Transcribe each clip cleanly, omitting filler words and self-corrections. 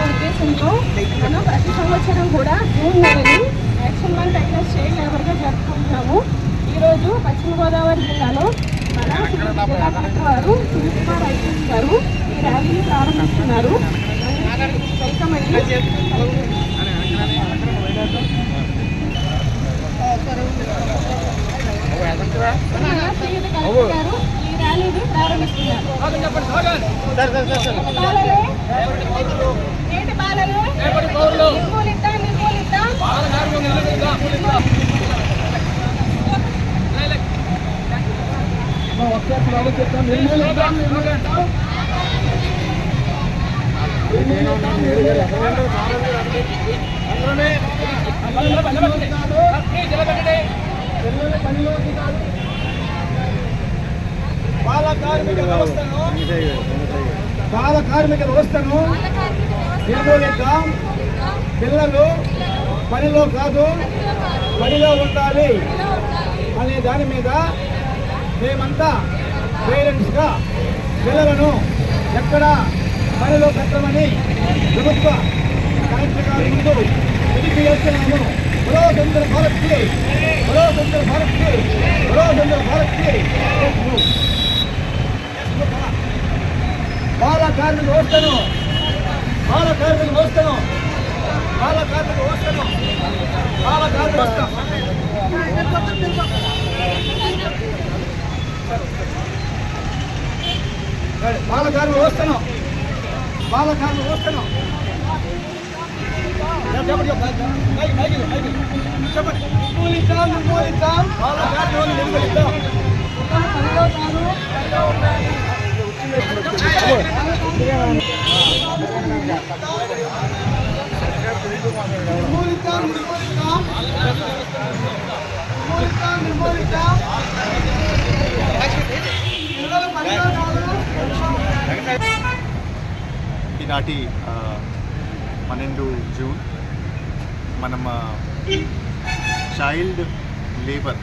ఉద్దేశంతో మనం ప్రతి సంవత్సరం కూడా జూన్ నెలని యాక్షన్ మంత్ అయిన స్టేట్ లెవెల్గా జరుపుకుంటున్నాము. ఈరోజు పశ్చిమ గోదావరి జిల్లాలో మన జిల్లా కలెక్టర్ వారు సునీల్ ఐపీఎస్ గారు ఈ ర్యాలీని ప్రారంభిస్తున్నారు. వెల్కమ్ అండి. కలెక్టర్ గారు ఈ ర్యాలీని ప్రారంభిస్తున్నారు. బాల కార్మిక వ్యవస్థను నిర్మూలిద్దాం. పిల్లలు పనిలో కాదు పనిలో ఉండాలి అనే దాని మీద మేమంతా పేరెంట్స్గా పిల్లలను ఎక్కడ పనిలో పెట్టమని ప్రభుత్వ కలెక్టర్ గారి ముందు తిరిగి వేస్తున్నాము. బలో సుందర భారత్కి, బలో సుందర భారత్కి, బలో సుందర భారత్కి. బాల కార్మిక వ్యవస్థను బాల కార్మిక వ్యవస్థను బాల కార్మిక వ్యవస్థను బాల కార్మిక వ్యవస్థ బాల కార్మిక వ్యవస్థను బాల కార్మిక వ్యవస్థను చెప్పండి. నిర్మూలిద్దాం, నిర్మూలిద్దాం. బాల కార్మికులను నిర్మూలిద్దాం. ఈనాటి 12 జూన్ మనం చైల్డ్ లేబర్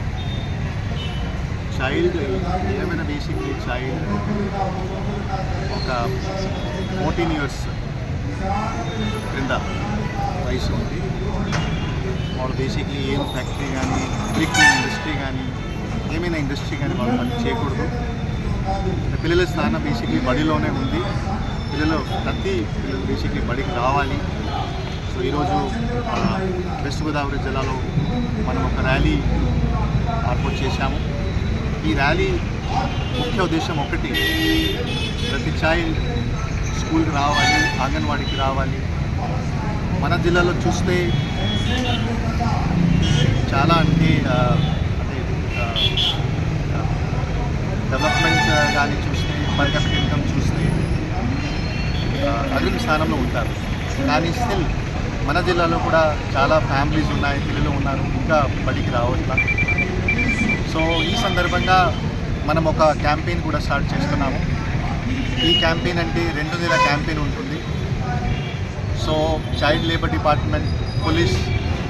ఏమైనా బేసిక్లీ చైల్డ్ ఒక 14 years క్రింద వయసు ఉంది. వాళ్ళు బేసిక్లీ ఏం ఫ్యాక్టరీ కానీ ఎలక్ట్రిక్ ఇండస్ట్రీ కానీ ఏమైనా ఇండస్ట్రీ కానీ వాళ్ళు పని చేయకూడదు. పిల్లల స్థానం బేసిక్లీ బడిలోనే ఉంది. ప్రతి పిల్లలు బేసిక్లీ బడికి రావాలి. సో ఈరోజు వెస్ట్ గోదావరి జిల్లాలో మనం ఒక ర్యాలీ ఏర్పాటు చేశాము. ఈ ర్యాలీ ముఖ్య ఉద్దేశం ఒకటి, ప్రతి చైల్డ్ స్కూల్కి రావాలి, అంగన్వాడీకి రావాలి. మన జిల్లాలో చూస్తే చాలా అంటే డెవలప్మెంట్ కానీ చూస్తే, పర్ క్యాపిటల్ ఇన్కమ్ చూస్తే అగ్ర స్థానంలో ఉంటారు. కానీ స్టిల్ మన జిల్లాలో కూడా చాలా ఫ్యామిలీస్ ఉన్నాయి, పిల్లలు ఉన్నారు, ఇంకా బడికి రావట్లా. సో ఈ సందర్భంగా మనం ఒక క్యాంపెయిన్ కూడా స్టార్ట్ చేస్తున్నాము. ఈ క్యాంపెయిన్ అంటే 2 నెలల క్యాంపెయిన్ ఉంటుంది. So child labour department, police,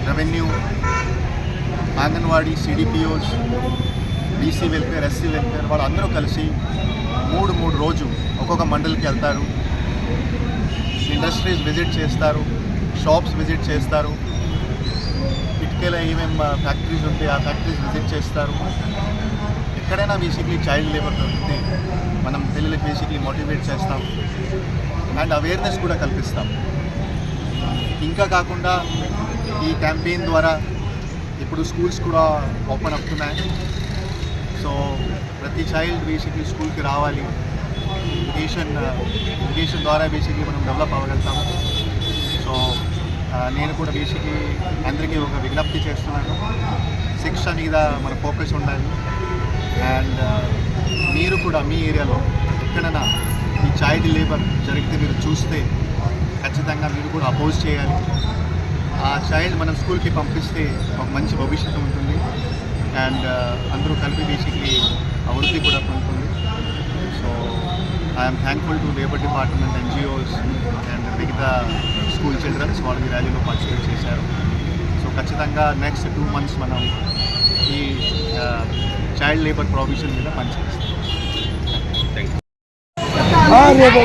revenue, anganwadi, CDPOs, BC welfare, SC welfare వాళ్ళందరూ కలిసి 3 రోజు ఒక్కొక్క మండలికి వెళ్తారు. ఇండస్ట్రీస్ విజిట్ చేస్తారు, షాప్స్ విజిట్ చేస్తారు, ఇటుకల ఏమేమి ఫ్యాక్టరీస్ ఉంటే ఆ ఫ్యాక్టరీస్ విజిట్ చేస్తారు. ఎక్కడైనా బేసిక్లీ చైల్డ్ లేబర్ దొరికితే మనం పిల్లలకి బేసిక్లీ మోటివేట్ చేస్తాం అండ్ అవేర్నెస్ కూడా కల్పిస్తాం. ఇంకా కాకుండా ఈ క్యాంపెయిన్ ద్వారా ఇప్పుడు స్కూల్స్ కూడా ఓపెన్ అవుతున్నాయి. సో ప్రతి చైల్డ్ బేసిక్లీ స్కూల్కి రావాలి. ఎడ్యుకేషన్ ద్వారా బేసిక్లీ మనం డెవలప్ అవ్వగలుగుతాము. సో నేను కూడా బేసిక్లీ అందరికీ ఒక విజ్ఞప్తి చేస్తున్నాను, శిక్ష మీద మన ఫోకస్ ఉండాలి. అండ్ మీరు కూడా మీ ఏరియాలో ఎక్కడైనా ఈ చైల్డ్ లేబర్ జరిగితే మీరు చూస్తే ఖచ్చితంగా మీరు కూడా అపోజ్ చేయాలి. ఆ చైల్డ్ మనం స్కూల్కి పంపిస్తే ఒక మంచి భవిష్యత్తు ఉంటుంది అండ్ అందరూ కలిపి బేసిక్లీ అభివృద్ధి కూడా పొందుతుంది. So I'm thankful to labour department, NGOs and మిగతా స్కూల్ చిల్డ్రన్స్ వాళ్ళు ఈ ర్యాలీలో పార్టిసిపేట్ చేశారు. సో ఖచ్చితంగా నెక్స్ట్ 2 months మనం ఈ చైల్డ్ లేబర్ ప్రొహిబిషన్ మీద పనిచేస్తాం. రేపు